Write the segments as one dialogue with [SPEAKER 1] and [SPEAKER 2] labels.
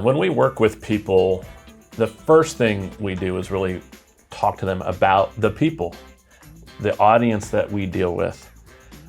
[SPEAKER 1] When we work with people, the first thing we do is really talk to them about the people, the audience that we deal with.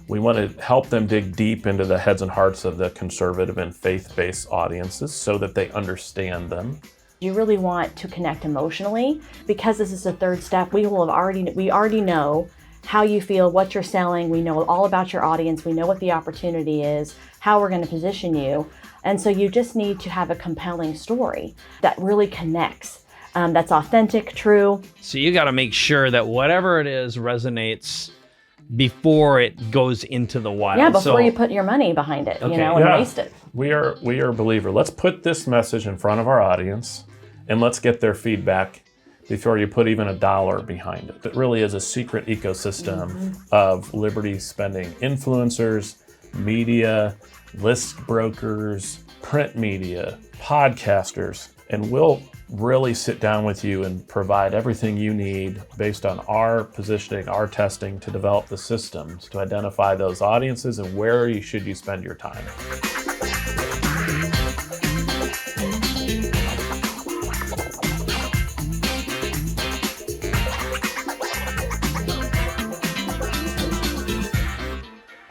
[SPEAKER 1] We want to help them dig deep into the heads and hearts of the conservative and faith-based audiences so that they understand them.
[SPEAKER 2] You really want to connect emotionally. Because this is the third step, we already know how you feel, what you're selling. We know all about your audience. We know what the opportunity is, how we're going to position you. And so you just need to have a compelling story that really connects, that's authentic, true.
[SPEAKER 3] So you got to make sure that whatever it is resonates before it goes into the wild.
[SPEAKER 2] Yeah, before you put your money behind it,
[SPEAKER 3] Okay.
[SPEAKER 2] and waste it.
[SPEAKER 1] We are a believer. Let's put this message in front of our audience and let's get their feedback before you put even $1 behind it. It really is a secret ecosystem of liberty spending influencers, media, list brokers, print media, podcasters, and we'll really sit down with you and provide everything you need based on our positioning, our testing to develop the systems to identify those audiences and where you should spend your time.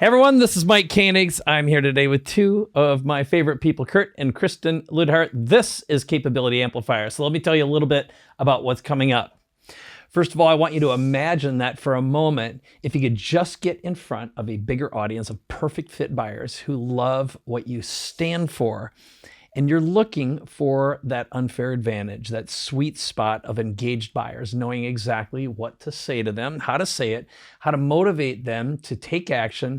[SPEAKER 3] Hey everyone, this is Mike Koenigs. I'm here today with two of my favorite people, Kurt and Kristen Luidhardt. This is Capability Amplifier. So let me tell you a little bit about what's coming up. First of all, I want you to imagine that for a moment, if you could just get in front of a bigger audience of perfect fit buyers who love what you stand for, and you're looking for that unfair advantage, that sweet spot of engaged buyers, knowing exactly what to say to them, how to say it, how to motivate them to take action,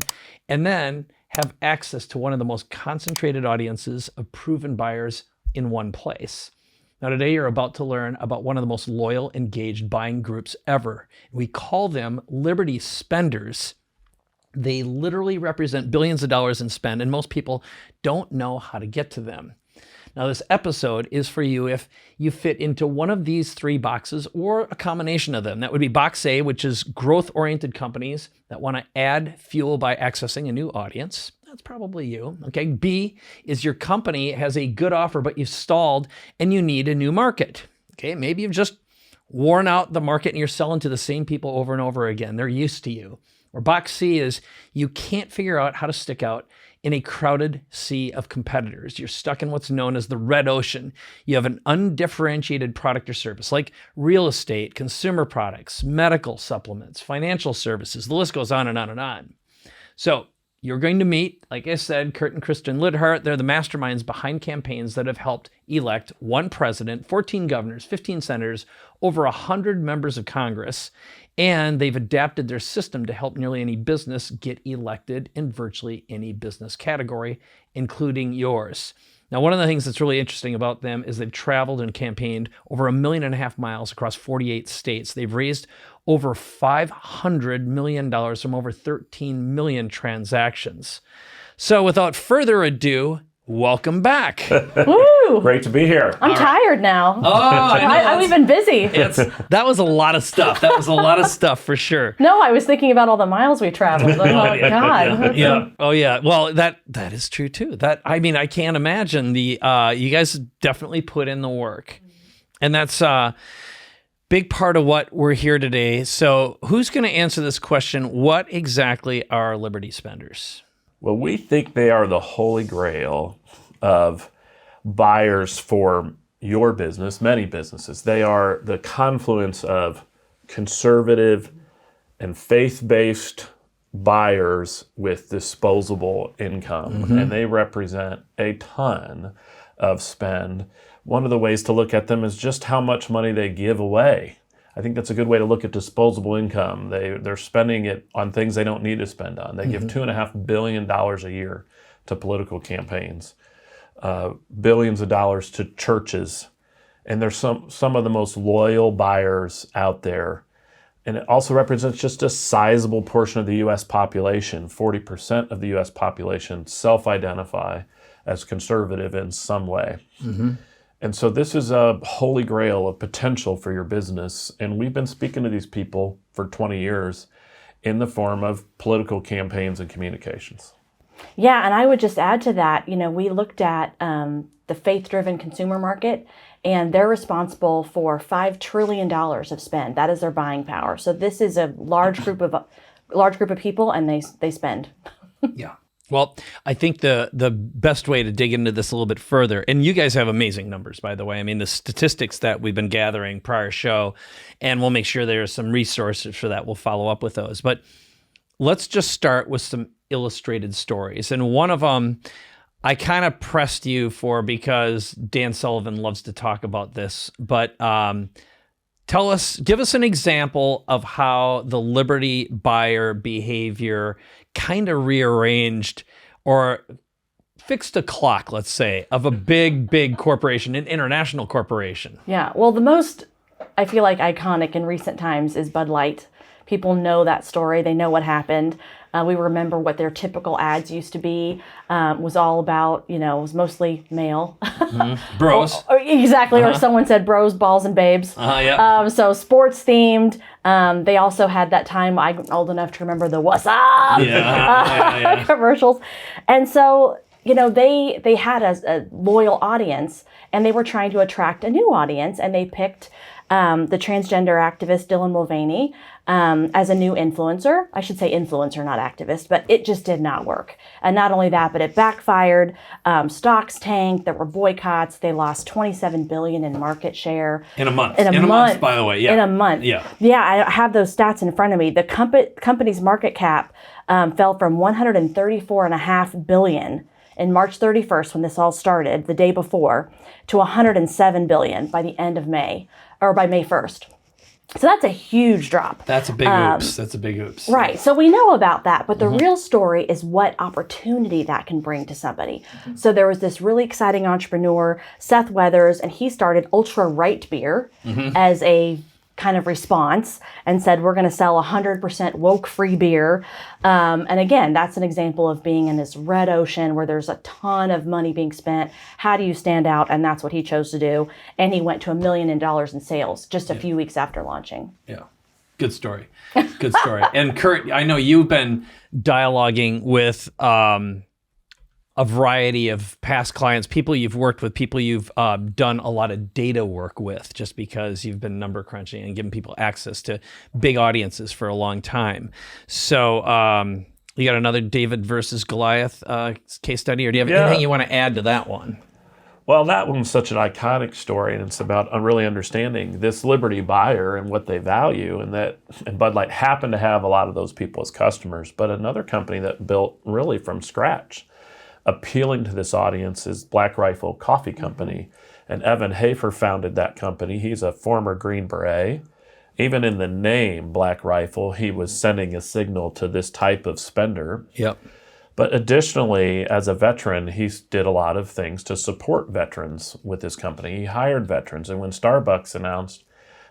[SPEAKER 3] and then have access to one of the most concentrated audiences of proven buyers in one place. Now today you're about to learn about one of the most loyal, engaged buying groups ever. We call them Liberty Spenders. They literally represent billions of dollars in spend, and most people don't know how to get to them. Now this episode is for you if you fit into one of these three boxes or a combination of them. That would be box A, which is growth-oriented companies that want to add fuel by accessing a new audience. That's probably you. Okay. B is your company has a good offer, but you've stalled and you need a new market. Okay. Maybe you've just worn out the market and you're selling to the same people over and over again. They're used to you. Or box C is you can't figure out how to stick out in a crowded sea of competitors. You're stuck in what's known as the red ocean. You have an undifferentiated product or service like real estate, consumer products, medical supplements, financial services. The list goes on and on and on. So you're going to meet, like I said, Kurt and Kristen Luidhardt. They're the masterminds behind campaigns that have helped elect one president, 14 governors, 15 senators, over 100 members of Congress. And they've adapted their system to help nearly any business get elected in virtually any business category, including yours. Now, one of the things that's really interesting about them is they've traveled and campaigned over 1.5 million miles across 48 states. They've raised over $500 million from over 13 million transactions. So without further ado, welcome back.
[SPEAKER 2] Woo!
[SPEAKER 1] Great to be here.
[SPEAKER 2] I'm tired now.
[SPEAKER 3] Oh,
[SPEAKER 2] I've been busy.
[SPEAKER 3] That was a lot of stuff. That was a lot of stuff for sure.
[SPEAKER 2] No, I was thinking about all the miles we traveled. Like, oh, God.
[SPEAKER 3] Yeah. Oh, yeah. Well, that is true too. I can't imagine you guys definitely put in the work, and that's a big part of what we're here today. So, who's going to answer this question? What exactly are Liberty Spenders?
[SPEAKER 1] Well, we think they are the holy grail of buyers for your business, many businesses. They are the confluence of conservative and faith-based buyers with disposable income, and they represent a ton of spend. One of the ways to look at them is just how much money they give away. I think that's a good way to look at disposable income. They're spending it on things they don't need to spend on. They give $2.5 billion a year to political campaigns, billions of dollars to churches, and they're some of the most loyal buyers out there. And it also represents just a sizable portion of the U.S. population. 40% of the U.S. population self-identify as conservative in some way. And so this is a holy grail of potential for your business. And we've been speaking to these people for 20 years in the form of political campaigns and communications.
[SPEAKER 2] Yeah, and I would just add to that, we looked at the faith-driven consumer market, and they're responsible for $5 trillion of spend. That is their buying power. So this is a large group of people, and they spend.
[SPEAKER 3] Yeah. Well, I think the best way to dig into this a little bit further, and you guys have amazing numbers, by the way. I mean, the statistics that we've been gathering prior show, and we'll make sure there's some resources for that. We'll follow up with those. But let's just start with some illustrated stories. And one of them I kind of pressed you for because Dan Sullivan loves to talk about this. But give us an example of how the Liberty buyer behavior kind of rearranged or fixed a clock, let's say, of a big corporation, an international corporation.
[SPEAKER 2] Yeah, well, the most, I feel like, iconic in recent times is Bud Light. People know that story. They know what happened. We remember what their typical ads used to be. Was all about, it was mostly male.
[SPEAKER 3] Mm-hmm. Bros.
[SPEAKER 2] Exactly, or someone said bros, balls, and babes.
[SPEAKER 3] Yeah.
[SPEAKER 2] So sports themed. They also had that time, I'm old enough to remember the "What's up?" commercials. And so, they had a loyal audience, and they were trying to attract a new audience, and they picked the transgender activist Dylan Mulvaney as a new influencer. I should say influencer, not activist, but it just did not work. And not only that, but it backfired. Stocks tanked. There were boycotts. They lost $27 billion in market share.
[SPEAKER 3] In a month. In a month, by the way. Yeah.
[SPEAKER 2] In a month.
[SPEAKER 3] Yeah.
[SPEAKER 2] Yeah, I have those stats in front of me. The company's market cap fell from $134.5 billion in March 31st, when this all started, the day before, to $107 billion by the end of May, or by May 1st. So that's a huge drop.
[SPEAKER 3] That's a big oops. That's a big oops.
[SPEAKER 2] Right. So we know about that, but the real story is what opportunity that can bring to somebody. So there was this really exciting entrepreneur, Seth Weathers, and he started Ultra Right Beer as a kind of response and said, we're going to sell 100% woke-free beer. And again, that's an example of being in this red ocean where there's a ton of money being spent. How do you stand out? And that's what he chose to do. And he went to $1 million in sales just a few weeks after launching.
[SPEAKER 3] Yeah. Good story. Good story. And Kurt, I know you've been dialoguing with a variety of past clients, people you've worked with, people you've done a lot of data work with, just because you've been number crunching and giving people access to big audiences for a long time. So you got another David versus Goliath case study, or do you have anything you want to add to that one?
[SPEAKER 1] Well, that one's such an iconic story, and it's about really understanding this Liberty buyer and what they value, and Bud Light happened to have a lot of those people as customers, but another company that built really from scratch, appealing to this audience, is Black Rifle Coffee Company. And Evan Hafer founded that company. He's a former Green Beret. Even in the name Black Rifle, he was sending a signal to this type of spender.
[SPEAKER 3] Yep.
[SPEAKER 1] But additionally, as a veteran, he did a lot of things to support veterans with his company. He hired veterans. And when Starbucks announced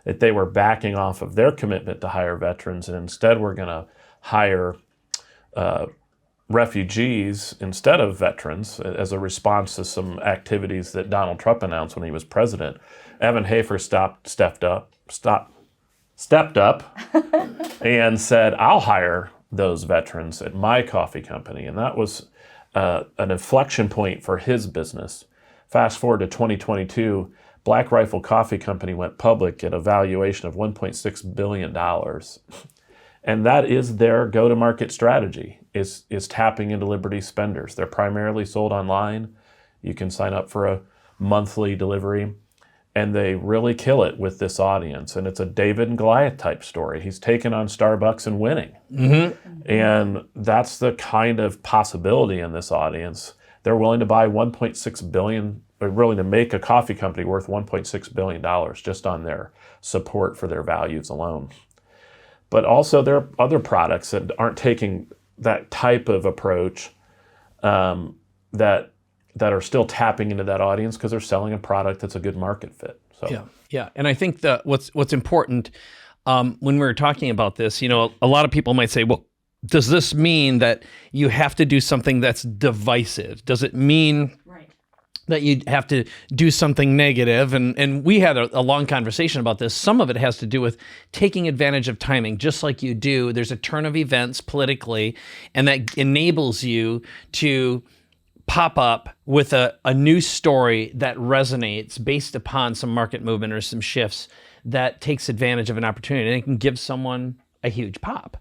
[SPEAKER 1] that they were backing off of their commitment to hire veterans and instead were going to hire refugees instead of veterans as a response to some activities that Donald Trump announced when he was president, Evan Hafer stepped up and said, I'll hire those veterans at my coffee company. And that was an inflection point for his business. Fast forward to 2022, Black Rifle Coffee Company went public at a valuation of $1.6 billion. And that is their go-to-market strategy, is tapping into Liberty spenders. They're primarily sold online. You can sign up for a monthly delivery, and they really kill it with this audience. And it's a David and Goliath type story. He's taken on Starbucks and winning. And that's the kind of possibility in this audience. They're willing to buy $1.6 billion, or willing to make a coffee company worth $1.6 billion just on their support for their values alone. But also there are other products that aren't taking that type of approach that are still tapping into that audience because they're selling a product that's a good market fit. So
[SPEAKER 3] yeah. And I think that what's important when we're talking about this, a lot of people might say, well, does this mean that you have to do something that's divisive? Does it mean that you have to do something negative. And we had a long conversation about this. Some of it has to do with taking advantage of timing, just like you do. There's a turn of events politically, and that enables you to pop up with a new story that resonates based upon some market movement or some shifts that takes advantage of an opportunity, and it can give someone a huge pop.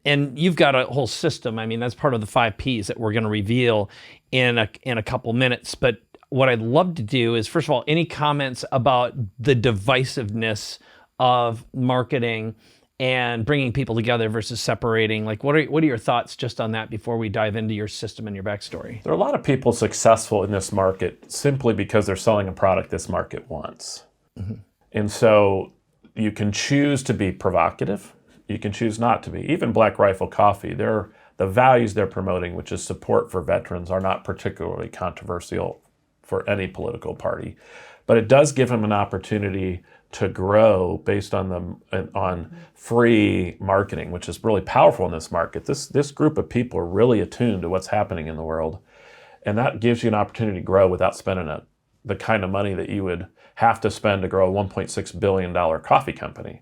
[SPEAKER 3] And you've got a whole system. I mean, that's part of the 5 Ps that we're going to reveal in a couple minutes. But what I'd love to do is, first of all, any comments about the divisiveness of marketing and bringing people together versus separating? Like, what are your thoughts just on that before we dive into your system and your backstory?
[SPEAKER 1] There are a lot of people successful in this market simply because they're selling a product this market wants. Mm-hmm. And so you can choose to be provocative. You can choose not to be. Even Black Rifle Coffee, the values they're promoting, which is support for veterans, are not particularly controversial for any political party. But it does give them an opportunity to grow based on free marketing, which is really powerful in this market. This group of people are really attuned to what's happening in the world. And that gives you an opportunity to grow without spending the kind of money that you would have to spend to grow a $1.6 billion coffee company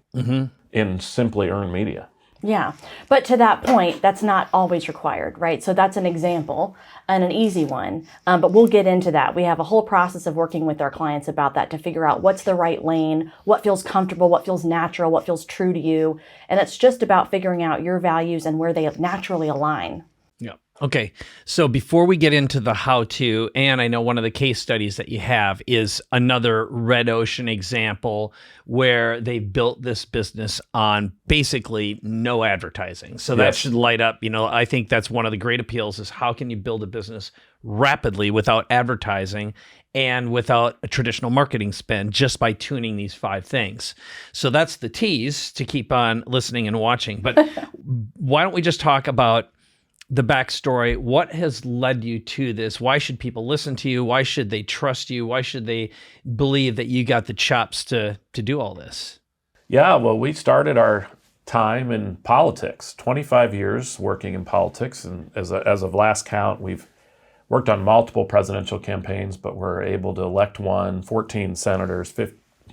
[SPEAKER 1] in simply earned media.
[SPEAKER 2] Yeah, but to that point, that's not always required, right? So that's an example and an easy one, but we'll get into that. We have a whole process of working with our clients about that to figure out what's the right lane, what feels comfortable, what feels natural, what feels true to you. And it's just about figuring out your values and where they naturally align.
[SPEAKER 3] Yeah. Okay. So before we get into the how-to, and I know one of the case studies that you have is another red ocean example where they built this business on basically no advertising. So that should light up, I think that's one of the great appeals is how can you build a business rapidly without advertising and without a traditional marketing spend just by tuning these 5 things. So that's the tease to keep on listening and watching. But why don't we just talk about the backstory? What has led you to this? Why should people listen to you? Why should they trust you? Why should they believe that you got the chops to do all this?
[SPEAKER 1] Yeah, well, we started our time in politics, 25 years working in politics. And as of last count, we've worked on multiple presidential campaigns, but we're able to elect 14 senators,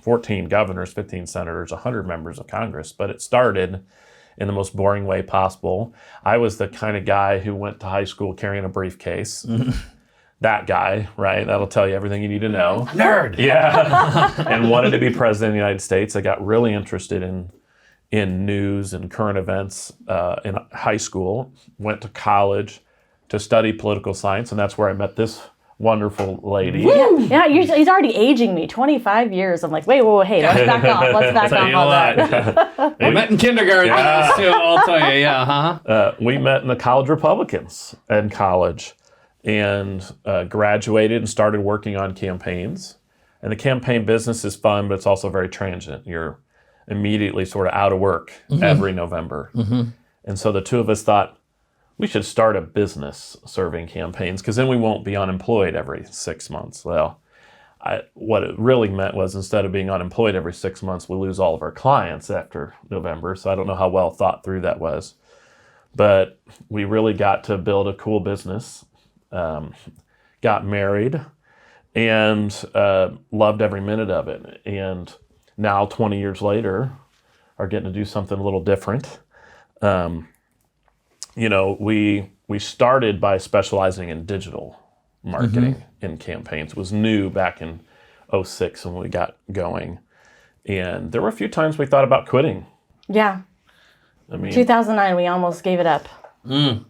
[SPEAKER 1] 14 governors, 15 senators, 100 members of Congress. But it started in the most boring way possible. I was the kind of guy who went to high school carrying a briefcase. That guy, right? That'll tell you everything you need to know.
[SPEAKER 3] Nerd!
[SPEAKER 1] Yeah. And wanted to be president of the United States. I got really interested in news and current events in high school. Went to college to study political science, and that's where I met this wonderful lady.
[SPEAKER 2] Yeah, he's already aging me. 25 years. I'm like, wait, hey, let's back off. Let's back off on that.
[SPEAKER 3] We met in kindergarten. Too, I'll tell you,
[SPEAKER 1] we met in the College Republicans in college and graduated and started working on campaigns. And the campaign business is fun, but it's also very transient. You're immediately sort of out of work every November. And so the two of us thought, we should start a business serving campaigns because then we won't be unemployed every 6 months. Well, what it really meant was instead of being unemployed every 6 months, we lose all of our clients after November. So I don't know how well thought through that was. But we really got to build a cool business, got married, and loved every minute of it. And now, 20 years later, are getting to do something a little different. We started by specializing in digital marketing in campaigns. It was new back in 2006 when we got going. And there were a few times we thought about quitting.
[SPEAKER 2] Yeah. 2009, we almost gave it up.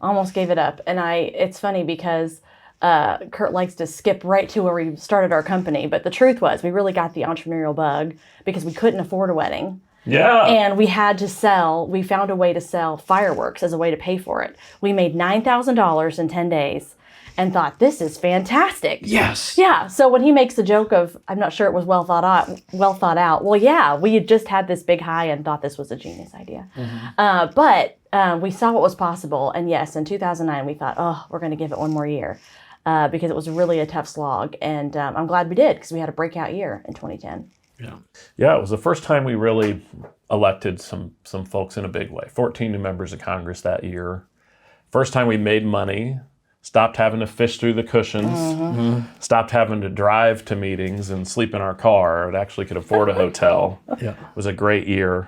[SPEAKER 2] Almost gave it up. And it's funny because Kurt likes to skip right to where we started our company. But the truth was we really got the entrepreneurial bug because we couldn't afford a wedding.
[SPEAKER 1] Yeah.
[SPEAKER 2] And we found a way to sell fireworks as a way to pay for it. We made $9,000 in 10 days and thought, this is fantastic.
[SPEAKER 3] Yes.
[SPEAKER 2] Yeah. So when he makes the joke of, I'm not sure it was well thought out. Well, yeah, we had just had this big high and thought this was a genius idea. But we saw what was possible. And yes, in 2009, we thought, we're going to give it one more year because it was really a tough slog. And I'm glad we did because we had a breakout year in 2010.
[SPEAKER 1] Yeah, it was the first time we really elected some folks in a big way. 14 new members of Congress that year. First time we made money stopped having to fish through the cushions, stopped having to drive to meetings and sleep in our car, and actually could afford a hotel. It was a great year.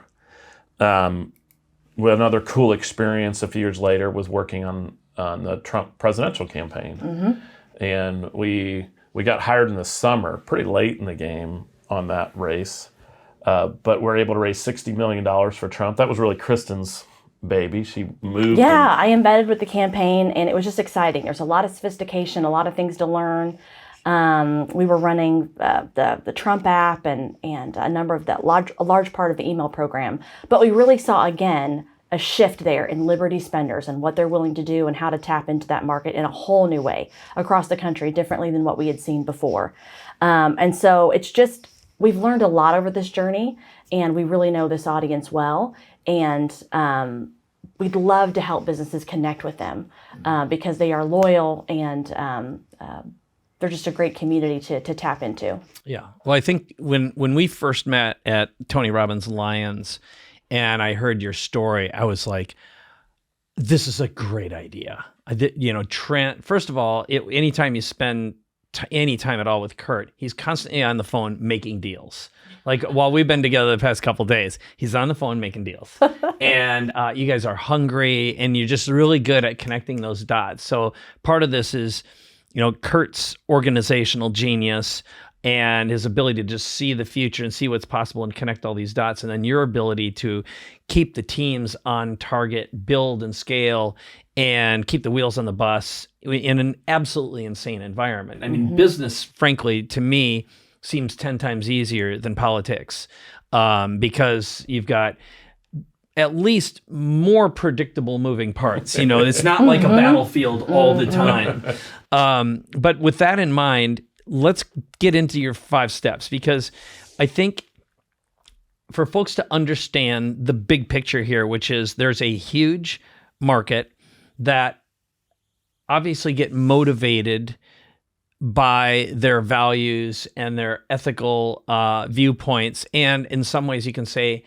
[SPEAKER 1] Another cool experience a few years later was working on the Trump presidential campaign. And we got hired in the summer, pretty late in the game on that race. But we're able to raise $60 million for Trump. That was really Kristen's baby. She moved.
[SPEAKER 2] Yeah, I embedded with the campaign, and it was just exciting. There's a lot of sophistication, a lot of things to learn. We were running the Trump app and a number of a large part of the email program. But we really saw, again, a shift there in Liberty spenders and what they're willing to do and how to tap into that market in a whole new way across the country, differently than what we had seen before. And so it's just, we've learned a lot over this journey, and we really know this audience well. And we'd love to help businesses connect with them because they are loyal, and they're just a great community to tap into.
[SPEAKER 3] Yeah. Well, I think when we first met at Tony Robbins Lions and I heard your story, I was like, this is a great idea. First of all, anytime you spend any time at all with Kurt, he's constantly on the phone making deals. Like while we've been together the past couple of days, he's on the phone making deals. And you guys are hungry, and you're just really good at connecting those dots. So part of this is, Kurt's organizational genius and his ability to just see the future and see what's possible and connect all these dots. And then your ability to keep the teams on target, build and scale, and keep the wheels on the bus in an absolutely insane environment. I mean, business, frankly, to me, seems 10 times easier than politics because you've got at least more predictable moving parts. It's not like a battlefield all the time. But with that in mind, let's get into your 5 steps, because I think for folks to understand the big picture here, which is there's a huge market that obviously get motivated by their values and their ethical viewpoints. And in some ways you can say,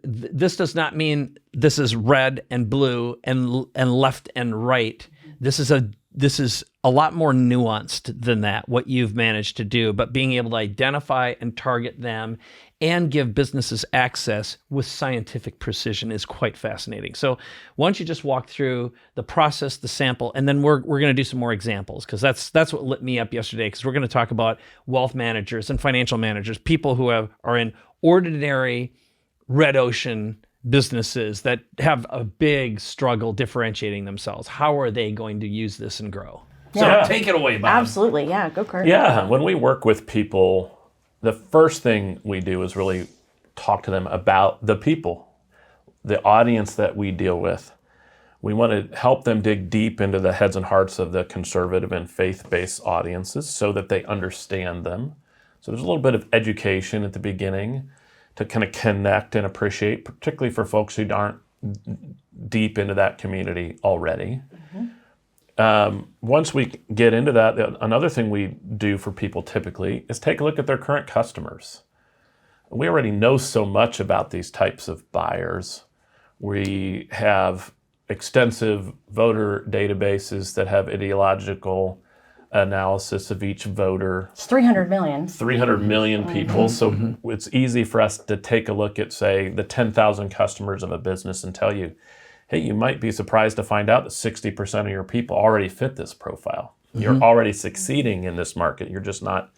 [SPEAKER 3] this does not mean this is red and blue and left and right. This is a lot more nuanced than that, what you've managed to do, but being able to identify and target them and give businesses access with scientific precision is quite fascinating. So why don't you just walk through the process, the sample, and then we're going to do some more examples, because that's what lit me up yesterday, because we're going to talk about wealth managers and financial managers, people who are in ordinary red ocean businesses that have a big struggle differentiating themselves. How are they going to use this and grow?
[SPEAKER 2] Yeah.
[SPEAKER 3] So take it away, Bob.
[SPEAKER 2] Absolutely. Yeah. Go, Kurt.
[SPEAKER 1] Yeah. When we work with people, the first thing we do is really talk to them about the people, the audience that we deal with. We want to help them dig deep into the heads and hearts of the conservative and faith-based audiences so that they understand them. So there's a little bit of education at the beginning to kind of connect and appreciate, particularly for folks who aren't deep into that community already. Once we get into that, another thing we do for people typically is take a look at their current customers. We already know so much about these types of buyers. We have extensive voter databases that have ideological analysis of each voter.
[SPEAKER 2] It's 300 million.
[SPEAKER 1] 300 million people. So it's easy for us to take a look at, say, the 10,000 customers of a business and tell you, hey, you might be surprised to find out that 60% of your people already fit this profile. You're already succeeding in this market. You're just not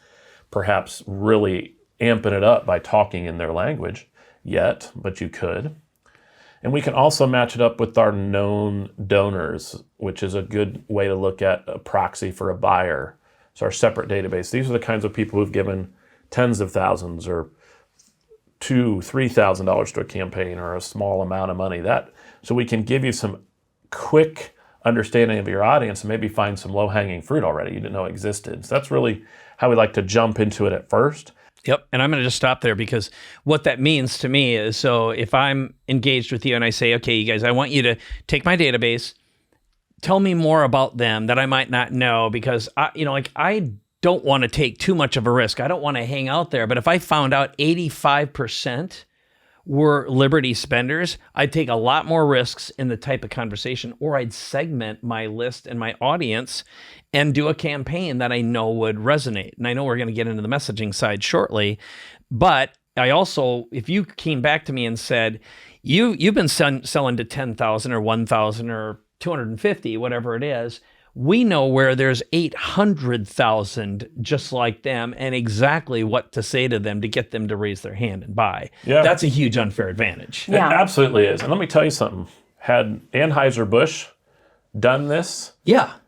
[SPEAKER 1] perhaps really amping it up by talking in their language yet, but you could. And we can also match it up with our known donors, which is a good way to look at a proxy for a buyer. So our separate database. These are the kinds of people who've given tens of thousands or $2,000-$3,000 to a campaign or a small amount of money. So we can give you some quick understanding of your audience and maybe find some low-hanging fruit already you didn't know existed. So that's really how we like to jump into it at first.
[SPEAKER 3] Yep. And I'm going to just stop there, because what that means to me is, so if I'm engaged with you and I say, okay, you guys, I want you to take my database, tell me more about them that I might not know, because I don't want to take too much of a risk. I don't want to hang out there. But if I found out 85% were Liberty spenders, I'd take a lot more risks in the type of conversation, or I'd segment my list and my audience and do a campaign that I know would resonate. And I know we're going to get into the messaging side shortly, but I also, if you came back to me and said, you've been selling to 10,000 or 1,000 or 250, whatever it is, we know where there's 800,000 just like them and exactly what to say to them to get them to raise their hand and buy.
[SPEAKER 1] Yeah.
[SPEAKER 3] That's a huge unfair advantage.
[SPEAKER 1] It absolutely is. And let me tell you something. Had Anheuser-Busch done this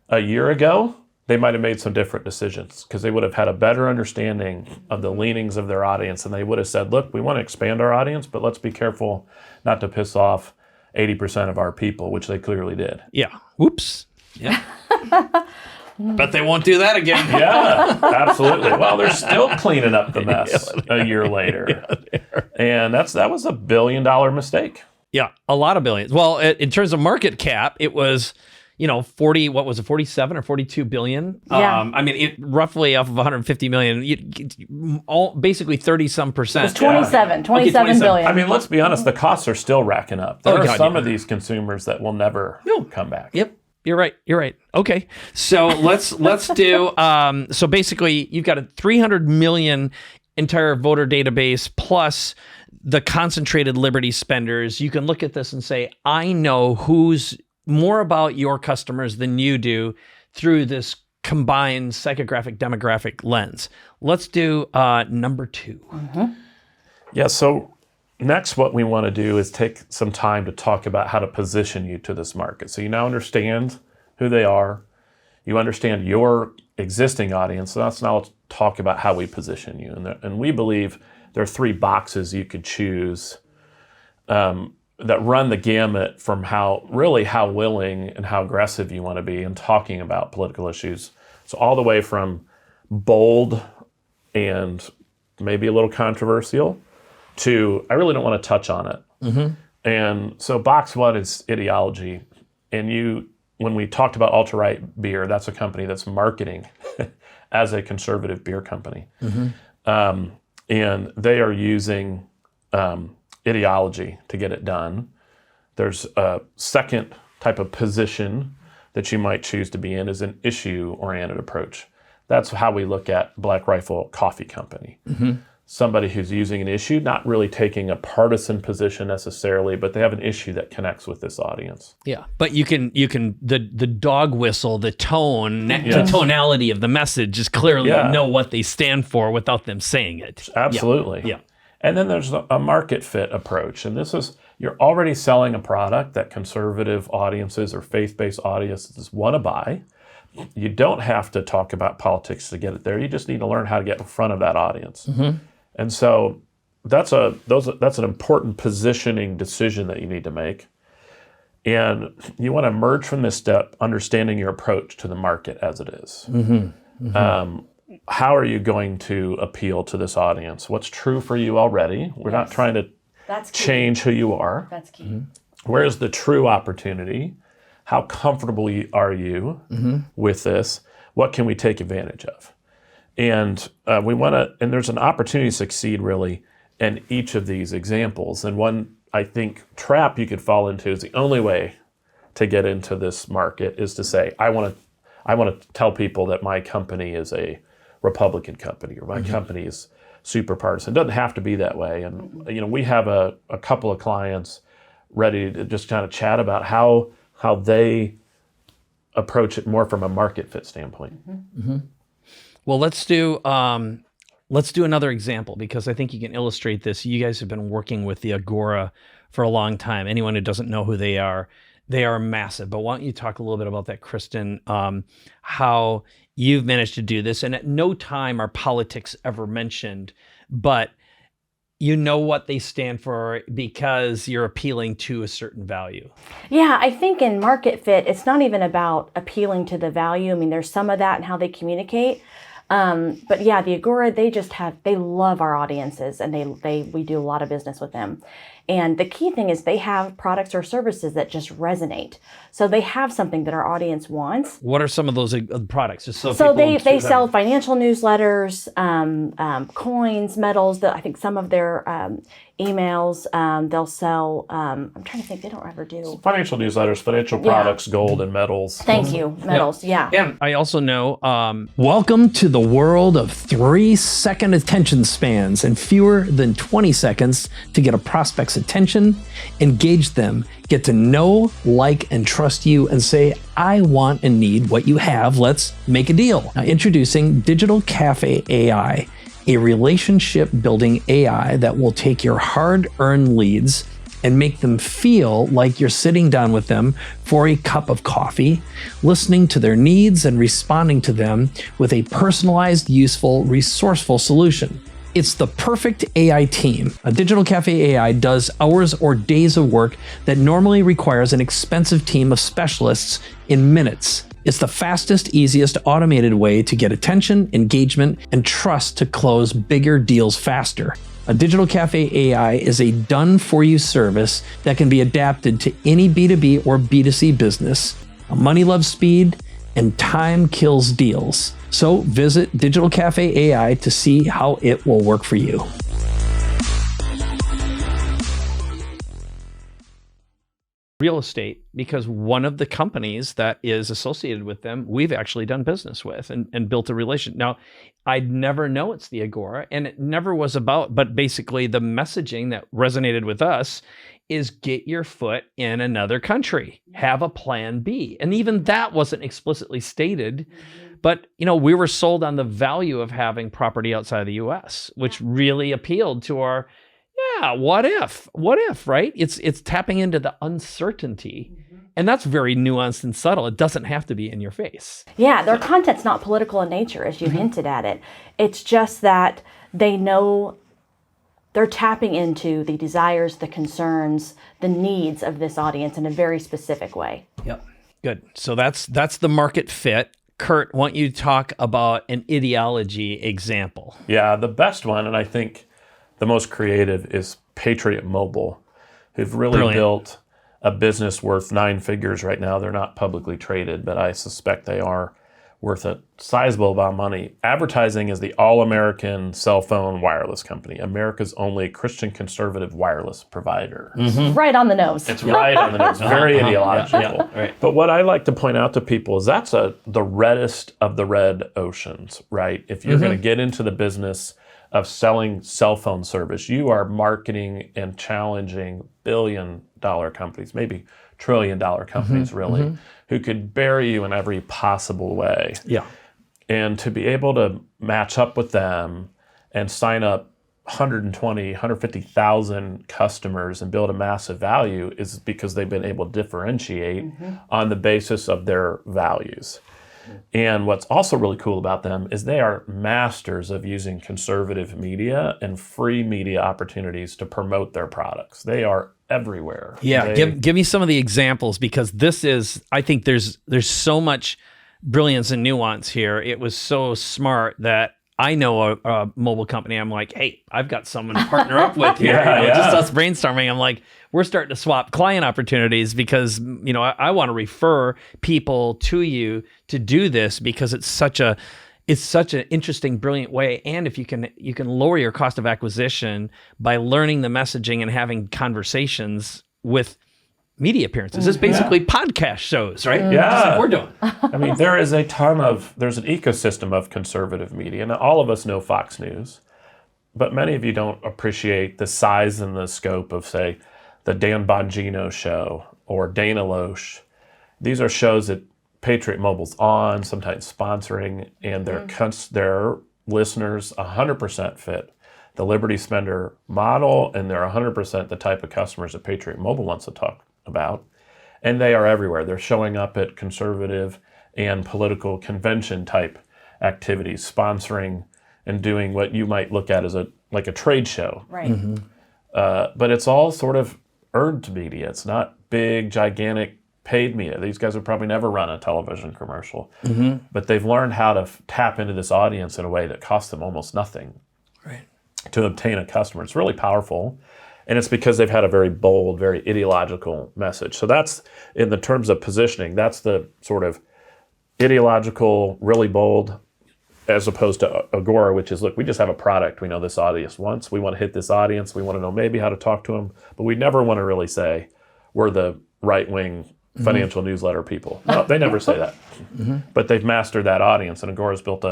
[SPEAKER 1] a year ago, they might have made some different decisions because they would have had a better understanding of the leanings of their audience. And they would have said, look, we want to expand our audience, but let's be careful not to piss off 80% of our people, which they clearly did.
[SPEAKER 3] Yeah. Whoops. Yeah. But they won't do that again.
[SPEAKER 1] Yeah, absolutely. Well, they're still cleaning up the mess a year later. And that was $1 billion mistake.
[SPEAKER 3] Yeah, a lot of billions. Well, in terms of market cap, it was, 47 or 42 billion.
[SPEAKER 2] Yeah.
[SPEAKER 3] I mean, it roughly off of 150 million, basically 30 some percent.
[SPEAKER 2] It's 27 billion.
[SPEAKER 1] I mean, let's be honest, the costs are still racking up. There are some of these consumers that will never come back.
[SPEAKER 3] Yep. You're right. Okay. So let's do, so basically you've got a 300 million entire voter database plus the concentrated Liberty spenders. You can look at this and say, I know who's more about your customers than you do through this combined psychographic demographic lens. Let's do number 2.
[SPEAKER 2] Mm-hmm.
[SPEAKER 1] Yeah. So next, what we want to do is take some time to talk about how to position you to this market. So you now understand who they are. You understand your existing audience. So let's now talk about how we position you. And we believe there are 3 boxes you could choose that run the gamut from how willing and how aggressive you want to be in talking about political issues. So all the way from bold and maybe a little controversial to I really don't want to touch on it.
[SPEAKER 3] Mm-hmm.
[SPEAKER 1] And so box 1 is ideology. And when we talked about Alt-Right beer, that's a company that's marketing as a conservative beer company.
[SPEAKER 3] Mm-hmm.
[SPEAKER 1] And they are using ideology to get it done. There's a second type of position that you might choose to be in is an issue-oriented approach. That's how we look at Black Rifle Coffee Company. Mm-hmm. Somebody who's using an issue, not really taking a partisan position necessarily, but they have an issue that connects with this audience.
[SPEAKER 3] Yeah, but you can the dog whistle, the tone, the tonality of the message is clearly know what they stand for without them saying it.
[SPEAKER 1] Absolutely.
[SPEAKER 3] Yeah.
[SPEAKER 1] And then there's a market fit approach. And this is, you're already selling a product that conservative audiences or faith-based audiences want to buy. You don't have to talk about politics to get it there. You just need to learn how to get in front of that audience. Mm-hmm. And so that's an important positioning decision that you need to make. And you want to emerge from this step understanding your approach to the market as it is. Mm-hmm. Mm-hmm. How are you going to appeal to this audience? What's true for you already? We're not trying to change who you are.
[SPEAKER 2] That's key.
[SPEAKER 1] Mm-hmm. Where's the true opportunity? How comfortable are you with this? What can we take advantage of? And we want to, and there's an opportunity to succeed really in each of these examples. And one, I think, trap you could fall into is the only way to get into this market is to say, I want to tell people that my company is a Republican company or my company is super partisan. It doesn't have to be that way. And we have a couple of clients ready to just kind of chat about how they approach it more from a market fit standpoint.
[SPEAKER 3] Mm-hmm. Well, let's do another example because I think you can illustrate this. You guys have been working with the Agora for a long time. Anyone who doesn't know who they are massive. But why don't you talk a little bit about that, Kristen, how you've managed to do this. And at no time are politics ever mentioned, but you know what they stand for because you're appealing to a certain value. Yeah,
[SPEAKER 2] I think in market fit, it's not even about appealing to the value. I mean, there's some of that in how they communicate. But yeah, the Agora, they love our audiences and we do a lot of business with them. And the key thing is they have products or services that just resonate. So they have something that our audience wants.
[SPEAKER 3] What are some of those products? Just
[SPEAKER 2] so they sell financial newsletters, coins, metals. I think some of their emails. They'll sell, I'm trying to think, they don't ever do.
[SPEAKER 1] Financial newsletters, financial products, gold and metals.
[SPEAKER 2] Thank you, metals, yeah.
[SPEAKER 3] And I also know, welcome to the world of 3-second attention spans and fewer than 20 seconds to get a prospect's attention, engage them, get to know, like, and trust you, and say, I want and need what you have. Let's make a deal. Now, introducing Digital Cafe AI, a relationship building AI that will take your hard-earned leads and make them feel like you're sitting down with them for a cup of coffee, listening to their needs and responding to them with a personalized, useful, resourceful solution. It's the perfect AI team. A Digital Cafe AI does hours or days of work that normally requires an expensive team of specialists in minutes. It's the fastest, easiest, automated way to get attention, engagement, and trust to close bigger deals faster. A Digital Cafe AI is a done-for-you service that can be adapted to any B2B or B2C business. Money loves speed, and time kills deals. So visit Digital Cafe AI to see how it will work for you. Real estate, because one of the companies that is associated with them, we've actually done business with and built a relation. Now, I'd never know it's the Agora, and it never was about, but basically the messaging that resonated with us is get your foot in another country, have a plan B. And even that wasn't explicitly stated, but we were sold on the value of having property outside of the US, which really appealed to our, what if, right? It's tapping into the uncertainty. And that's very nuanced and subtle. It doesn't have to be in your face.
[SPEAKER 2] Yeah, their content's not political in nature, as you hinted at it. It's just that they know they're tapping into the desires, the concerns, the needs of this audience in a very specific way.
[SPEAKER 3] Yep. Good. So that's the market fit. Kurt, why don't you talk about an ideology example?
[SPEAKER 1] Yeah, the best one, and I think the most creative, is Patriot Mobile, who've really built a business worth 9 figures right now. They're not publicly traded, but I suspect they are worth a sizable amount of money. Advertising is the all-American cell phone wireless company, America's only Christian conservative wireless provider.
[SPEAKER 2] Right on the nose.
[SPEAKER 1] It's right on the nose. Very ideological.
[SPEAKER 3] Yeah, right.
[SPEAKER 1] But what I like to point out to people is that's the reddest of the red oceans, right? If you're going to get into the business of selling cell phone service, you are marketing and challenging billion-dollar companies, maybe trillion-dollar companies, really, who could bury you in every possible way.
[SPEAKER 3] Yeah.
[SPEAKER 1] And to be able to match up with them and sign up 120, 150,000 customers and build a massive value is because they've been able to differentiate on the basis of their values. And what's also really cool about them is they are masters of using conservative media and free media opportunities to promote their products. They are everywhere.
[SPEAKER 3] Yeah, give me some of the examples, because this is, I think there's so much brilliance and nuance here. It was so smart that I know a mobile company. I'm like, hey, I've got someone to partner up with here. Just us brainstorming. I'm like, we're starting to swap client opportunities because, I want to refer people to you to do this because it's such an interesting, brilliant way. And if you can lower your cost of acquisition by learning the messaging and having conversations with media appearances. It's basically podcast shows, right?
[SPEAKER 1] Yeah.
[SPEAKER 3] Just like we're doing.
[SPEAKER 1] I mean, there's an ecosystem of conservative media. Now, all of us know Fox News, but many of you don't appreciate the size and the scope of, say, the Dan Bongino show or Dana Loesch. These are shows that Patriot Mobile's on, sometimes sponsoring, and their listeners 100% fit the Liberty Spender model, and they're 100% the type of customers that Patriot Mobile wants to talk about. And they are everywhere. They're showing up at conservative and political convention type activities, sponsoring and doing what you might look at as a trade show.
[SPEAKER 2] Right.
[SPEAKER 1] But it's all sort of earned media. It's not big, gigantic paid media. These guys would probably never run a television commercial. But they've learned how to tap into this audience in a way that costs them almost nothing to obtain a customer. It's really powerful. And it's because they've had a very bold, very ideological message. So that's, in the terms of positioning, that's the sort of ideological, really bold, as opposed to Agora, which is, look, we just have a product. We know this audience wants. We want to hit this audience. We want to know maybe how to talk to them, but we never want to really say we're the right-wing financial newsletter people. No, they never say that. But they've mastered that audience, and Agora's built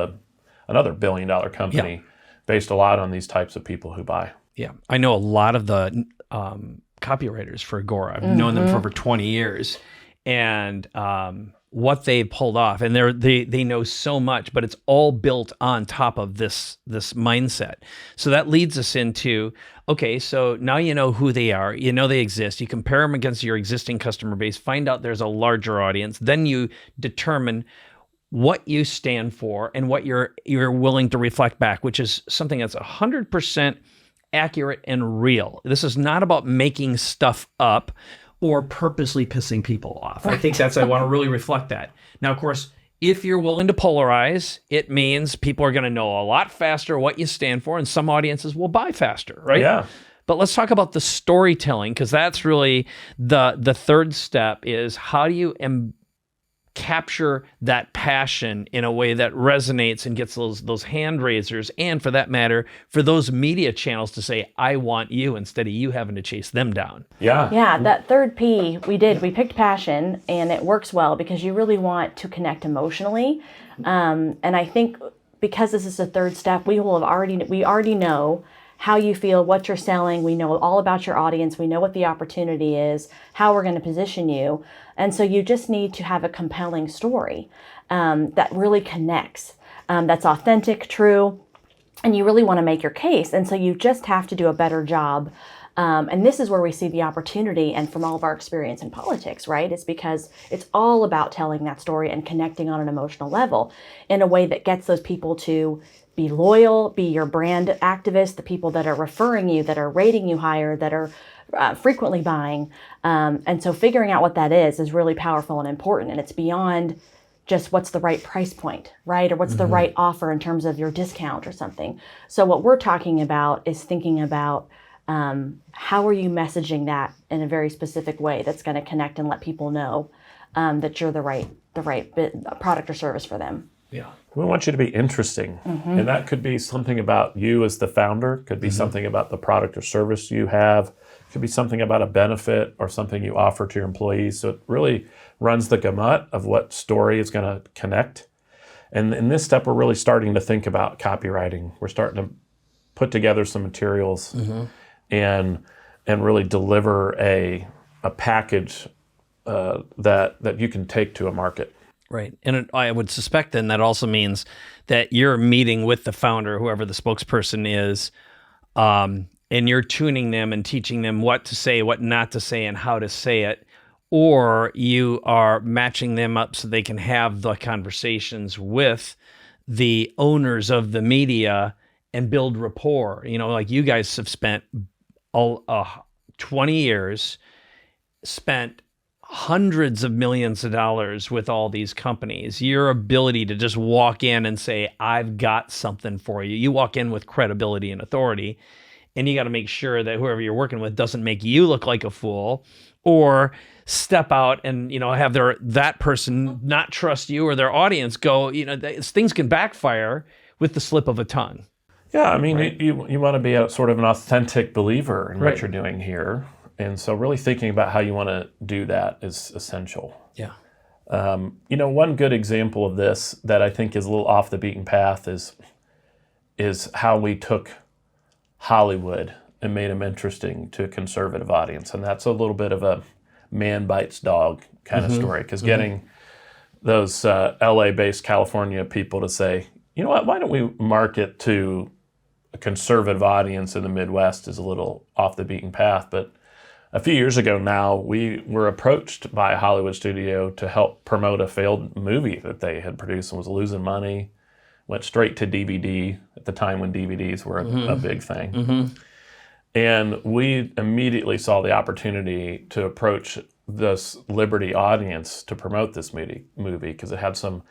[SPEAKER 1] another billion-dollar company based a lot on these types of people who buy.
[SPEAKER 3] Yeah, I know a lot of the copywriters for Agora. I've known them for over 20 years, and what they pulled off, and they know so much, but it's all built on top of this mindset. So that leads us into, okay, so now you know who they are, you know they exist, you compare them against your existing customer base, find out there's a larger audience, then you determine what you stand for and what you're willing to reflect back, which is something that's 100% accurate and real. This is not about making stuff up or purposely pissing people off. I think I want to really reflect that. Now, of course, if you're willing to polarize, it means people are going to know a lot faster what you stand for, and some audiences will buy faster, right?
[SPEAKER 1] Yeah.
[SPEAKER 3] But let's talk about the storytelling, because that's really the third step is how do you capture that passion in a way that resonates and gets those hand raisers, and for that matter, for those media channels to say, I want you, instead of you having to chase them down.
[SPEAKER 1] Yeah.
[SPEAKER 2] Yeah, that third P, we picked passion, and it works well because you really want to connect emotionally. And I think because this is the third step, we already know how you feel, what you're selling. We know all about your audience. We know what the opportunity is, how we're going to position you. And so you just need to have a compelling story that really connects, that's authentic, true, and you really want to make your case. And so you just have to do a better job. And this is where we see the opportunity, and from all of our experience in politics, right? It's because it's all about telling that story and connecting on an emotional level in a way that gets those people to be loyal, be your brand activists, the people that are referring you, that are rating you higher, that are frequently buying. And so figuring out what that is really powerful and important. And it's beyond just what's the right price point, right? Or what's the right offer in terms of your discount or something. So what we're talking about is thinking about how are you messaging that in a very specific way that's going to connect and let people know that you're the right product or service for them.
[SPEAKER 3] Yeah.
[SPEAKER 1] We want you to be interesting. And that could be something about you as the founder, could be something about the product or service you have, could be something about a benefit or something you offer to your employees. So it really runs the gamut of what story is going to connect. And in this step, we're really starting to think about copywriting. We're starting to put together some materials and really deliver a package that you can take to a market.
[SPEAKER 3] Right. And I would suspect then that also means that you're meeting with the founder, whoever the spokesperson is, and you're tuning them and teaching them what to say, what not to say, and how to say it, or you are matching them up so they can have the conversations with the owners of the media and build rapport. You know, like you guys have spent 20 years, spent hundreds of millions of dollars with all these companies. Your ability to just walk in and say, I've got something for you. You walk in with credibility and authority, and you got to make sure that whoever you're working with doesn't make you look like a fool or step out and, have that person not trust you or their audience go, things can backfire with the slip of a tongue.
[SPEAKER 1] Yeah, I mean, right? you want to be a sort of an authentic believer in
[SPEAKER 3] right.
[SPEAKER 1] what you're doing here. And so really thinking about how you want to do that is essential.
[SPEAKER 3] Yeah.
[SPEAKER 1] One good example of this that I think is a little off the beaten path is how we took Hollywood and made them interesting to a conservative audience. And that's a little bit of a man bites dog kind of story, because getting those LA-based California people to say, you know what, why don't we market to a conservative audience in the Midwest is a little off the beaten path. But a few years ago now, we were approached by a Hollywood studio to help promote a failed movie that they had produced and was losing money, went straight to DVD at the time when DVDs were a big thing. And we immediately saw the opportunity to approach this Liberty audience to promote this movie because it had some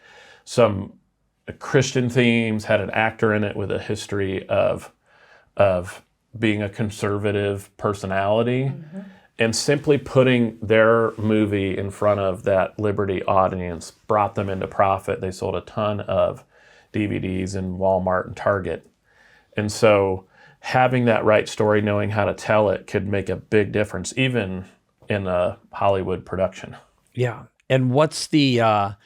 [SPEAKER 1] Christian themes, had an actor in it with a history of being a conservative personality, and simply putting their movie in front of that Liberty audience brought them into profit. They sold a ton of DVDs in Walmart and Target. And so having that right story, knowing how to tell it, could make a big difference, even in a Hollywood production.
[SPEAKER 3] Yeah. And what's the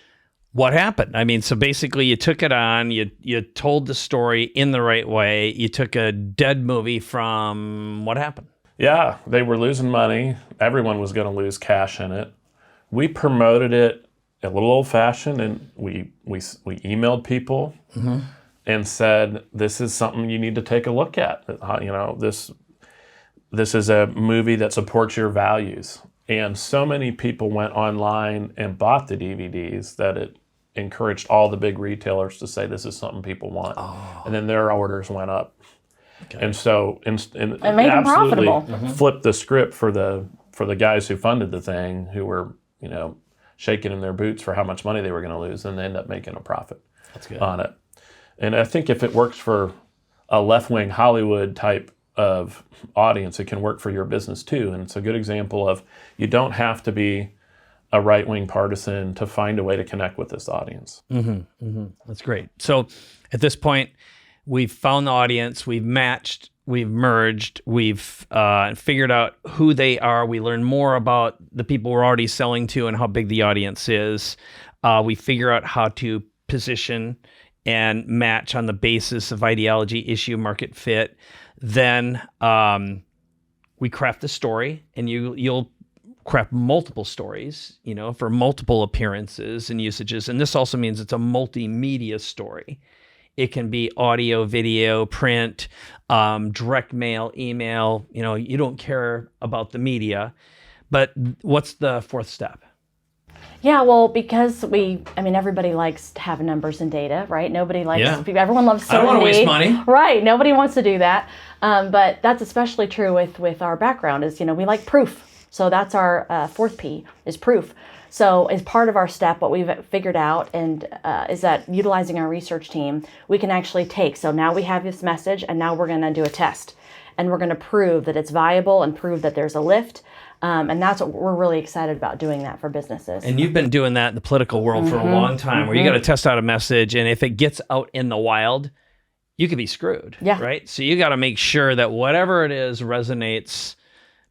[SPEAKER 3] what happened? I mean, so basically you took it on, you told the story in the right way. You took a dead movie from what happened?
[SPEAKER 1] Yeah, they were losing money. Everyone was going to lose cash in it. We promoted it a little old-fashioned, and we emailed people and said, "This is something you need to take a look at. This is a movie that supports your values." And so many people went online and bought the DVDs that it encouraged all the big retailers to say, "This is something people want," and then their orders went up. Okay. And so, it
[SPEAKER 2] made them profitable.
[SPEAKER 1] Flipped the script for the guys who funded the thing, who were shaking in their boots for how much money they were going to lose, and they ended up making a profit on it. And I think if it works for a left-wing Hollywood type of audience, it can work for your business too. And it's a good example of you don't have to be a right-wing partisan to find a way to connect with this audience.
[SPEAKER 3] That's great. So at this point, we've found the audience, we've matched, we've merged, we've figured out who they are. We learn more about the people we're already selling to and how big the audience is. We figure out how to position and match on the basis of ideology, issue, market fit. Then we craft the story, and you'll craft multiple stories, for multiple appearances and usages. And this also means it's a multimedia story. It can be audio, video, print, direct mail, email. You don't care about the media. But what's the fourth step?
[SPEAKER 2] Yeah, well, because everybody likes to have numbers and data, right? Nobody likes, everyone loves certainty.
[SPEAKER 3] I don't want to waste money.
[SPEAKER 2] Right, nobody wants to do that. But that's especially true with our background is, we like proof. So that's our fourth P is proof. So as part of our step, what we've figured out and is that utilizing our research team, we can actually take, so now we have this message and now we're going to do a test. And we're going to prove that it's viable and prove that there's a lift. And that's what we're really excited about, doing that for businesses.
[SPEAKER 3] And you've been doing that in the political world for a long time, where you got to test out a message, and if it gets out in the wild, you could be screwed.
[SPEAKER 2] Yeah.
[SPEAKER 3] Right? So you got to make sure that whatever it is resonates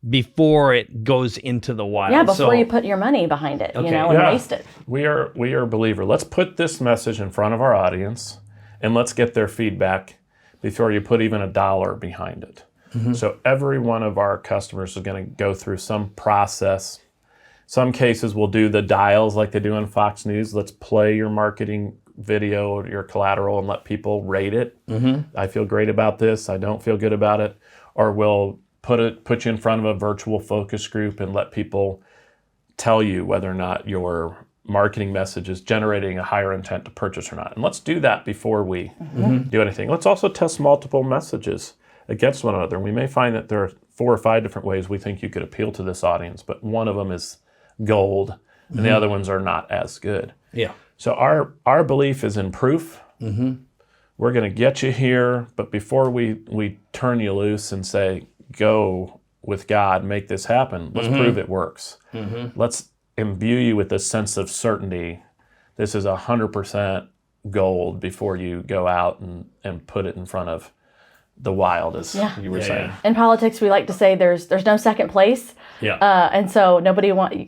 [SPEAKER 3] before it goes into the wild.
[SPEAKER 2] Yeah, before you put your money behind it, and waste it.
[SPEAKER 1] We are a believer. Let's put this message in front of our audience, and let's get their feedback before you put even $1 behind it. So every one of our customers is going to go through some process. Some cases we'll do the dials like they do on Fox News. Let's play your marketing video or your collateral and let people rate it. I feel great about this. I don't feel good about it. Or we'll put you in front of a virtual focus group and let people tell you whether or not your marketing message is generating a higher intent to purchase or not. And let's do that before we do anything. Let's also test multiple messages against one another. We may find that there are 4 or 5 different ways we think you could appeal to this audience, but one of them is gold and the other ones are not as good.
[SPEAKER 3] Yeah.
[SPEAKER 1] So our belief is in proof. We're going to get you here, but before we turn you loose and say, go with God, make this happen, let's prove it works. Let's imbue you with this sense of certainty. This is 100% gold before you go out and put it in front of the wild, as you were saying.
[SPEAKER 2] In politics, we like to say there's no second place. And so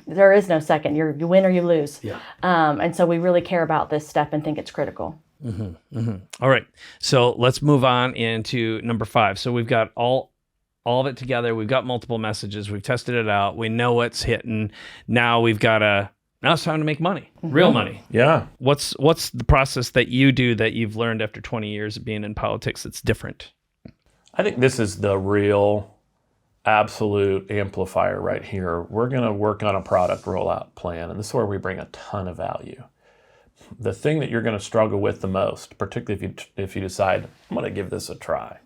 [SPEAKER 2] there is no second. You win or you lose. And so we really care about this step and think it's critical.
[SPEAKER 3] All right. So let's move on into number 5. So we've got all of it together. We've got multiple messages. We've tested it out. We know what's hitting. Now it's time to make money, real money. Yeah. What's the process that you do that you've learned after 20 years of being in politics that's different?
[SPEAKER 1] I think this is the real absolute amplifier right here. We're going to work on a product rollout plan, and this is where we bring a ton of value. The thing that you're going to struggle with the most, particularly if you decide, I'm going to give this a try,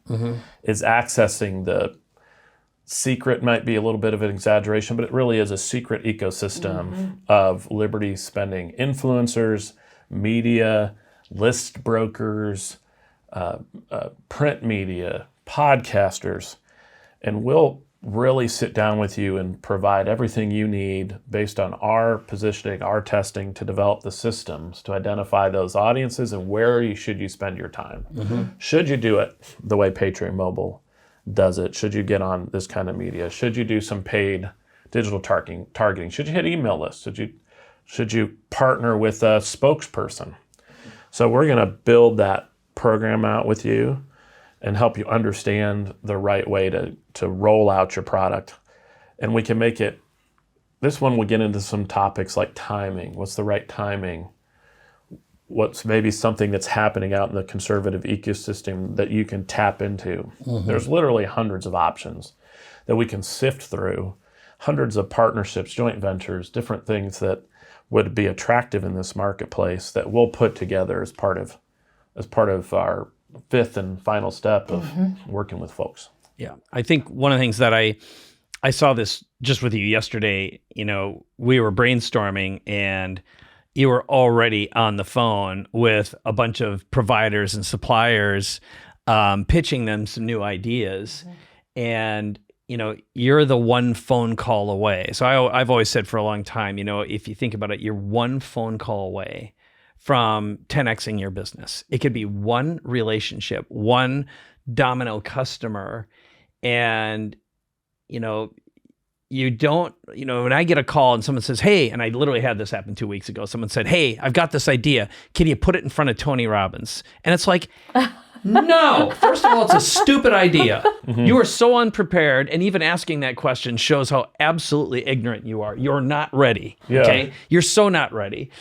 [SPEAKER 1] is accessing the secret, might be a little bit of an exaggeration, but it really is a secret ecosystem of Liberty spending influencers, media, list brokers, print media, podcasters, and we'll really sit down with you and provide everything you need based on our positioning, our testing, to develop the systems to identify those audiences and where should you spend your time. Should you do it the way Patreon Mobile does it? Should you get on this kind of media? Should you do some paid digital targeting? Should you hit email lists? Should you partner with a spokesperson? So we're going to build that program out with you and help you understand the right way to roll out your product. And we can make it, this one will get into some topics like timing. What's the right timing? What's maybe something that's happening out in the conservative ecosystem that you can tap into? There's literally hundreds of options that we can sift through, hundreds of partnerships, joint ventures, different things that would be attractive in this marketplace that we'll put together as part of our fifth and final step of working with folks.
[SPEAKER 3] Yeah. I think one of the things that I saw this just with you yesterday, we were brainstorming and you were already on the phone with a bunch of providers and suppliers, pitching them some new ideas. And, you're the one phone call away. So I've always said for a long time, if you think about it, you're one phone call away from 10xing your business. It could be one relationship, one domino customer. And, you don't, when I get a call and someone says, hey, and I literally had this happen 2 weeks ago, someone said, hey, I've got this idea. Can you put it in front of Tony Robbins? And it's like, no, first of all, it's a stupid idea. You are so unprepared. And even asking that question shows how absolutely ignorant you are. You're not ready.
[SPEAKER 1] Yeah.
[SPEAKER 3] Okay. You're so not ready.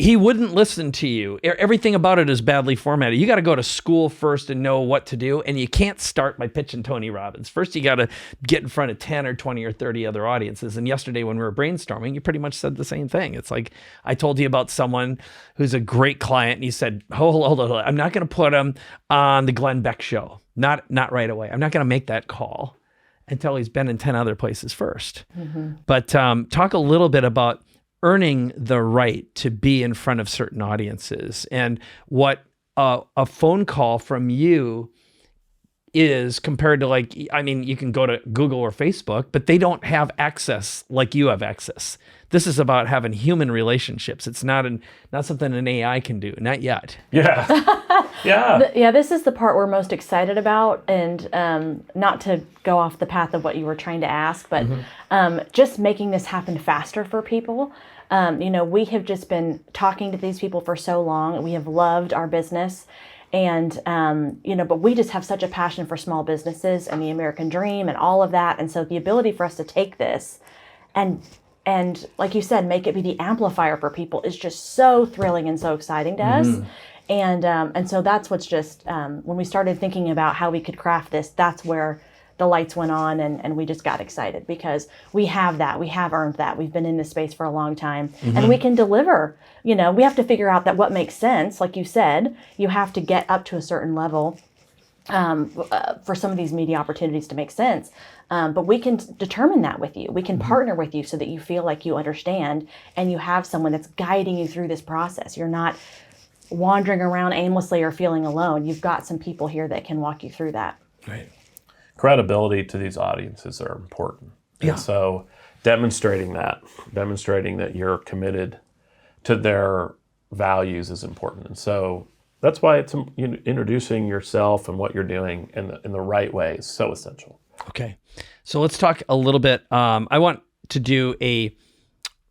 [SPEAKER 3] He wouldn't listen to you. Everything about it is badly formatted. You got to go to school first and know what to do. And you can't start by pitching Tony Robbins. First, you got to get in front of 10 or 20 or 30 other audiences. And yesterday when we were brainstorming, you pretty much said the same thing. It's like, I told you about someone who's a great client. And he said, hold on. I'm not going to put him on the Glenn Beck show. Not right away. I'm not going to make that call until he's been in 10 other places first. But talk a little bit about earning the right to be in front of certain audiences and what a phone call from you is compared to you can go to Google or Facebook, but they don't have access like you have access. This is about having human relationships. It's not something an AI can do, not yet.
[SPEAKER 1] Yeah. Yeah.
[SPEAKER 2] This is the part we're most excited about, and not to go off the path of what you were trying to ask, but just making this happen faster for people. We have just been talking to these people for so long. We have loved our business, and but we just have such a passion for small businesses and the American dream and all of that. And so the ability for us to take this and like you said, make it be the amplifier for people is just so thrilling and so exciting to us. And so that's what's just, when we started thinking about how we could craft this, that's where the lights went on, and we just got excited because we have that. We have earned that. We've been in this space for a long time, and we can deliver. We have to figure out that what makes sense. Like you said, you have to get up to a certain level for some of these media opportunities to make sense. But we can determine that with you. We can partner with you so that you feel like you understand and you have someone that's guiding you through this process. You're not wandering around aimlessly or feeling alone. You've got some people here that can walk you through that.
[SPEAKER 3] Right.
[SPEAKER 1] Credibility to these audiences are important.
[SPEAKER 3] Yeah.
[SPEAKER 1] And so demonstrating that you're committed to their values is important. And so that's why it's introducing yourself and what you're doing in the right way is so essential.
[SPEAKER 3] Okay. So let's talk a little bit. I want to do a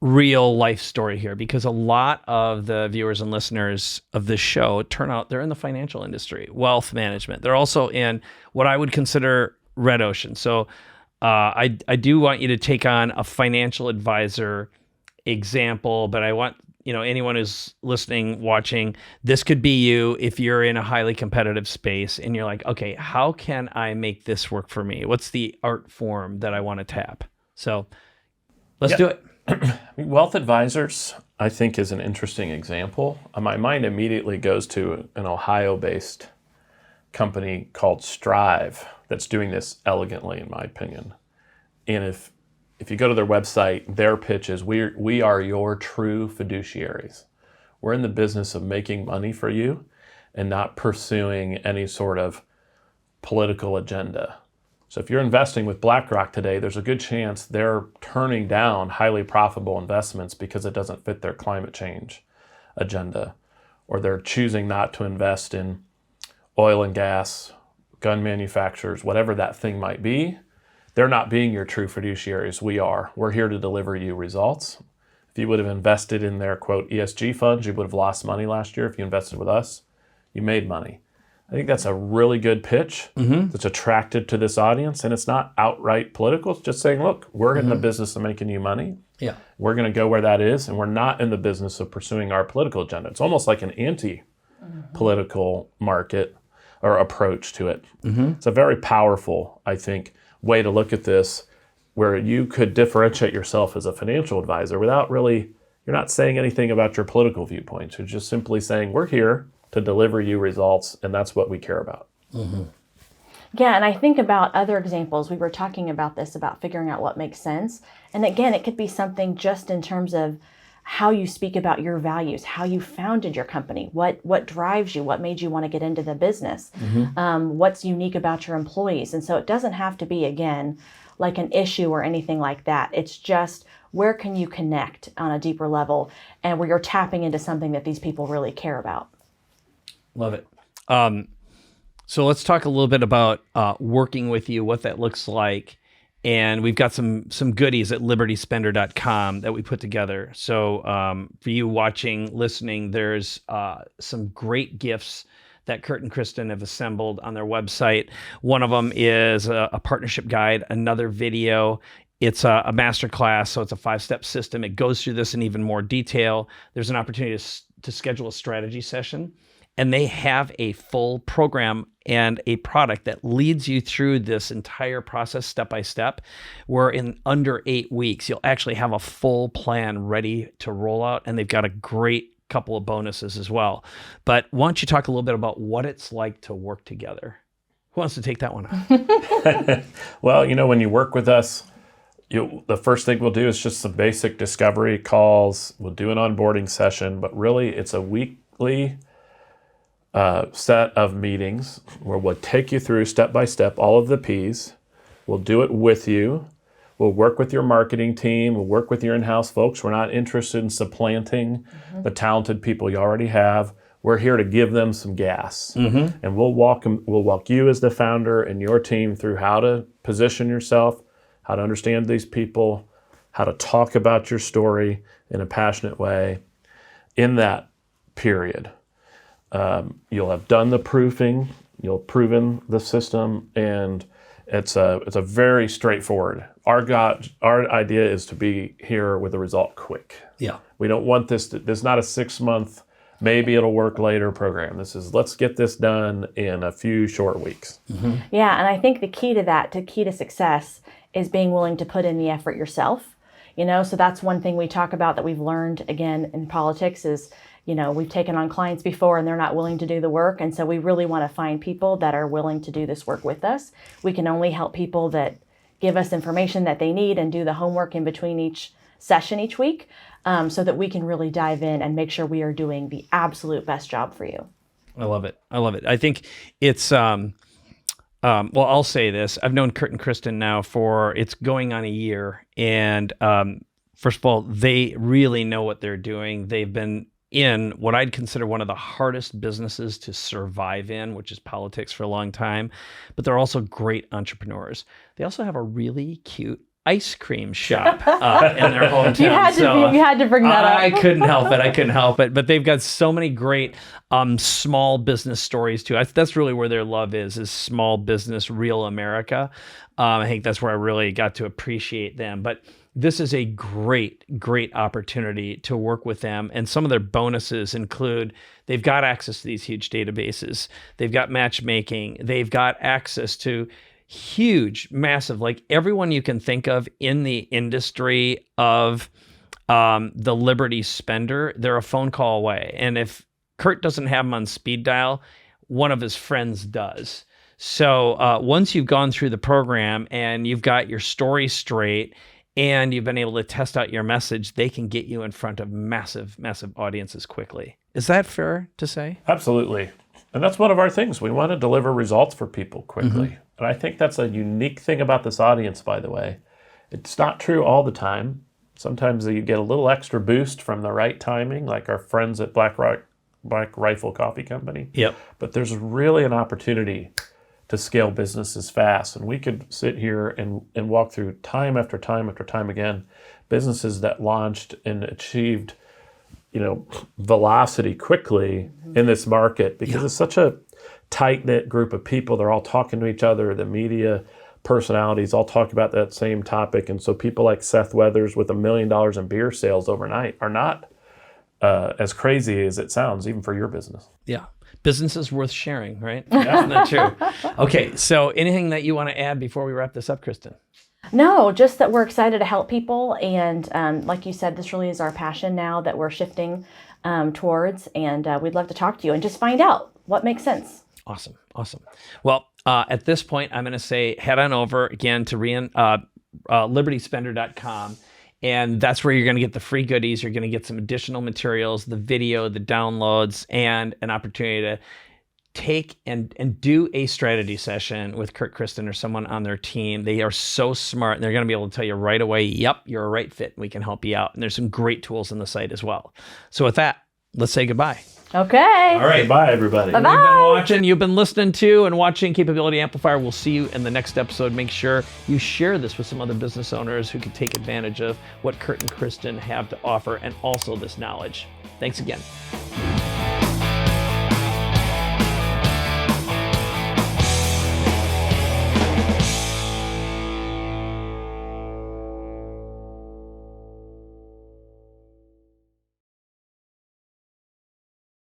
[SPEAKER 3] real life story here because a lot of the viewers and listeners of this show turn out they're in the financial industry, wealth management. They're also in what I would consider red ocean. So I do want you to take on a financial advisor example, but I want anyone who's listening, watching, this could be you if you're in a highly competitive space and you're like, okay, how can I make this work for me? What's the art form that I want to tap? So let's do it.
[SPEAKER 1] Wealth advisors, I think, is an interesting example. My mind immediately goes to an Ohio-based company called Strive that's doing this elegantly, in my opinion. And if you go to their website, their pitch is, we are your true fiduciaries. We're in the business of making money for you and not pursuing any sort of political agenda. So if you're investing with BlackRock today, there's a good chance they're turning down highly profitable investments because it doesn't fit their climate change agenda, or they're choosing not to invest in oil and gas, gun manufacturers, whatever that thing might be. They're not being your true fiduciaries. We are. We're here to deliver you results. If you would have invested in their, quote, ESG funds, you would have lost money last year. If you invested with us, you made money. I think that's a really good pitch that's attracted to this audience, and it's not outright political. It's just saying, look, we're in the business of making you money.
[SPEAKER 3] Yeah.
[SPEAKER 1] We're going to go where that is, and we're not in the business of pursuing our political agenda. It's almost like an anti-political market or approach to it. It's a very powerful, I think, way to look at this, where you could differentiate yourself as a financial advisor without really, you're not saying anything about your political viewpoints. You're just simply saying, we're here to deliver you results, and that's what we care about.
[SPEAKER 2] Yeah, and I think about other examples. We were talking about this, about figuring out what makes sense. And again, it could be something just in terms of how you speak about your values, how you founded your company, what drives you, what made you want to get into the business, what's unique about your employees. And so it doesn't have to be, again, like an issue or anything like that. It's just, where can you connect on a deeper level and where you're tapping into something that these people really care about.
[SPEAKER 3] Love it. So let's talk a little bit about working with you, what that looks like. And we've got some goodies at libertyspender.com that we put together. So for you watching, listening, there's some great gifts that Kurt and Kristen have assembled on their website. One of them is a partnership guide, another video. It's a masterclass, so it's a 5-step system. It goes through this in even more detail. There's an opportunity to schedule a strategy session. And they have a full program and a product that leads you through this entire process step by step, where in under 8 weeks, you'll actually have a full plan ready to roll out. And they've got a great couple of bonuses as well. But why don't you talk a little bit about what it's like to work together? Who wants to take that one on?
[SPEAKER 1] Well, when you work with us, the first thing we'll do is just some basic discovery calls. We'll do an onboarding session, but really it's a weekly set of meetings where we'll take you through step by step all of the P's. We'll do it with you. We'll work with your marketing team. We'll work with your in-house folks. We're not interested in supplanting the talented people you already have. We're here to give them some gas. And we'll walk you as the founder and your team through how to position yourself, how to understand these people, how to talk about your story in a passionate way in that period. You'll have done the proofing, you'll have proven the system, and it's a very straightforward. Our idea is to be here with the result quick.
[SPEAKER 3] Yeah.
[SPEAKER 1] We don't want this is not a 6-month, maybe it'll work later program. This is, let's get this done in a few short weeks.
[SPEAKER 2] Yeah, and I think the key to that, key to success, is being willing to put in the effort yourself. So that's one thing we talk about that we've learned, again, in politics is, we've taken on clients before and they're not willing to do the work. And so we really want to find people that are willing to do this work with us. We can only help people that give us information that they need and do the homework in between each session each week, so that we can really dive in and make sure we are doing the absolute best job for you.
[SPEAKER 3] I love it. I think it's, well, I'll say this. I've known Kurt and Kristen now it's going on a year. And first of all, they really know what they're doing. They've been in what I'd consider one of the hardest businesses to survive in, which is politics, for a long time. But they're also great entrepreneurs. They also have a really cute ice cream shop in their hometown.
[SPEAKER 2] You had to bring that up.
[SPEAKER 3] I couldn't help it. But they've got so many great small business stories too. That's really where their love is small business, real America. I think that's where I really got to appreciate them. But this is a great opportunity to work with them. And some of their bonuses include, they've got access to these huge databases. They've got matchmaking. They've got access to huge, massive, like everyone you can think of in the industry of the Liberty spender, they're a phone call away. And if Kurt doesn't have them on speed dial, one of his friends does. So once you've gone through the program and you've got your story straight and you've been able to test out your message, they can get you in front of massive audiences quickly. Is that fair to say?
[SPEAKER 1] Absolutely. And that's one of our things. We want to deliver results for people quickly. And I think that's a unique thing about this audience, by the way. It's not true all the time. Sometimes you get a little extra boost from the right timing, like our friends at Black Rifle Coffee Company.
[SPEAKER 3] Yep.
[SPEAKER 1] But there's really an opportunity to scale businesses fast. And we could sit here and walk through time after time after time again, businesses that launched and achieved velocity quickly in this market because it's such a tight-knit group of people. They're all talking to each other. The media personalities all talk about that same topic. And so people like Seth Weathers with $1 million in beer sales overnight are not as crazy as it sounds, even for your business.
[SPEAKER 3] Yeah. Business is worth sharing, right? Yeah. Isn't that true? Okay. So anything that you want to add before we wrap this up, Kristen?
[SPEAKER 2] No, just that we're excited to help people. And like you said, this really is our passion now that we're shifting towards. And we'd love to talk to you and just find out what makes sense.
[SPEAKER 3] Awesome. Well, at this point, I'm going to say head on over again to libertyspender.com. And that's where you're going to get the free goodies. You're going to get some additional materials, the video, the downloads, and an opportunity to take and do a strategy session with Kurt, Kristen, or someone on their team. They are so smart, and they're going to be able to tell you right away, yep, you're a right fit, and we can help you out. And there's some great tools on the site as well. So with that, let's say goodbye.
[SPEAKER 2] Okay.
[SPEAKER 1] All right. Bye, everybody.
[SPEAKER 2] Bye-bye.
[SPEAKER 3] You've been listening to and watching Capability Amplifier. We'll see you in the next episode. Make sure you share this with some other business owners who can take advantage of what Kurt and Kristen have to offer and also this knowledge. Thanks again.